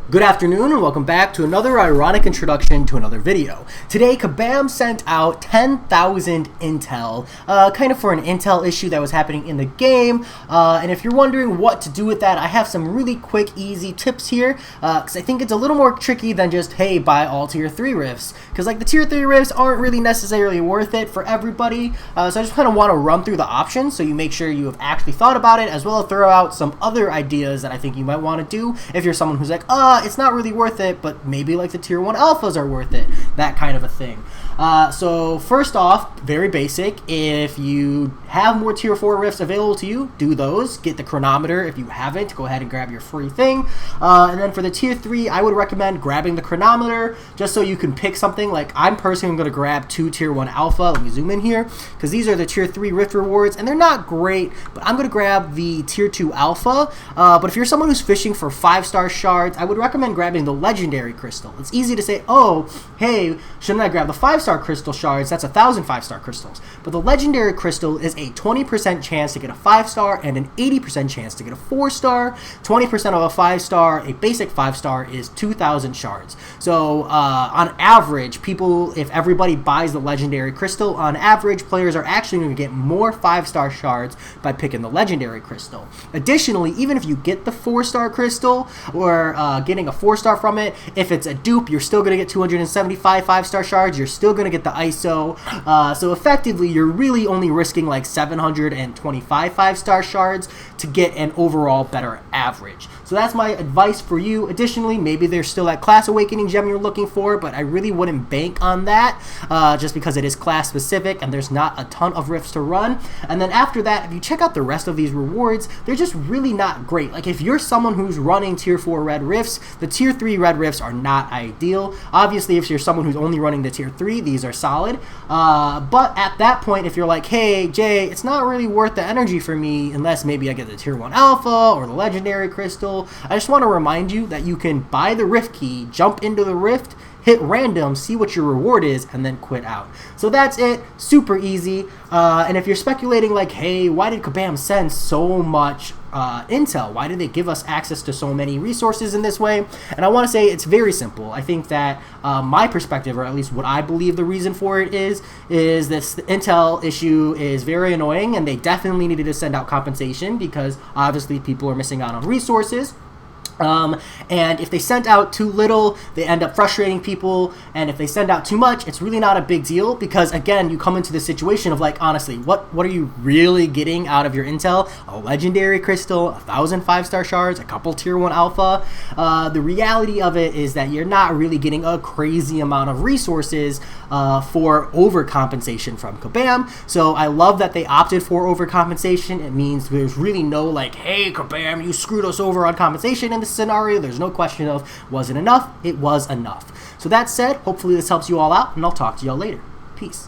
Good afternoon and welcome back to another ironic introduction to another video. Today, Kabam sent out 10,000 intel, kind of for an intel issue that was happening in the game. And if you're wondering what to do with that, I have some really quick, easy tips here, because I think it's a little more tricky than just, hey, buy all tier 3 rifts. Because like the tier 3 rifts aren't really necessarily worth it for everybody. So I just kind of want to run through the options so you make sure you have actually thought about it, as well as throw out some other ideas that I think you might want to do if you're someone who's like, it's not really worth it, but maybe like the tier 1 alphas are worth it, that kind of a thing. So first off, very basic, if you have more tier 4 rifts available to you, do those. Get the chronometer. If you haven't, go ahead and grab your free thing. And then for the tier 3, I would recommend grabbing the chronometer just so you can pick something. Like I'm personally going to grab 2 tier 1 alpha. Let me zoom in here because these are the tier 3 rift rewards and they're not great, but I'm going to grab the tier 2 alpha. But if you're someone who's fishing for 5-star shards, I would recommend grabbing the legendary crystal. It's easy to say, oh, hey, shouldn't I grab the 5-star crystal shards? That's 1,000 5-star crystals. But the legendary crystal is a 20% chance to get a 5-star and an 80% chance to get a 4-star. 20% of a 5-star, a basic 5-star, is 2,000 shards. So on average, people, if everybody buys the legendary crystal, on average, players are actually going to get more 5-star shards by picking the legendary crystal. Additionally, even if you get the 4-star crystal or getting a 4-star from it, if it's a dupe, you're still going to get 275 5-star shards. You're still going to get the ISO. So effectively, you're really only risking like 725 5-star shards to get an overall better average. So that's my advice for you. Additionally, maybe there's still that class awakening gem you're looking for, but I really wouldn't bank on that just because it is class specific and there's not a ton of rifts to run. And then after that, if you check out the rest of these rewards, they're just really not great. Like if you're someone who's running tier 4 red rifts, the tier 3 red rifts are not ideal. Obviously, if you're someone who's only running the tier 3, these are solid. But at that point, if you're like, hey, Jay, it's not really worth the energy for me unless maybe I get the tier 1 alpha or the legendary crystal, I just want to remind you that you can buy the rift key, jump into the rift, hit random, see what your reward is, and then quit out. So that's it. Super easy. And if you're speculating like, hey, why did Kabam send so much intel? Why did they give us access to so many resources in this way? And I want to say it's very simple. I think that my perspective, or at least what I believe the reason for it is this intel issue is very annoying, and they definitely needed to send out compensation because obviously people are missing out on resources. And if they sent out too little, they end up frustrating people, and if they send out too much, it's really not a big deal because, again, you come into the situation of like, honestly, what are you really getting out of your intel? A legendary crystal, 1,000 5-star shards, a couple tier 1 alpha. The reality of it is that you're not really getting a crazy amount of resources for overcompensation from Kabam. So I love that they opted for overcompensation. It means there's really no like, hey, Kabam, you screwed us over on compensation in this scenario. There's no question of, was it enough? It was enough. So that said, hopefully this helps you all out, and I'll talk to y'all later. Peace.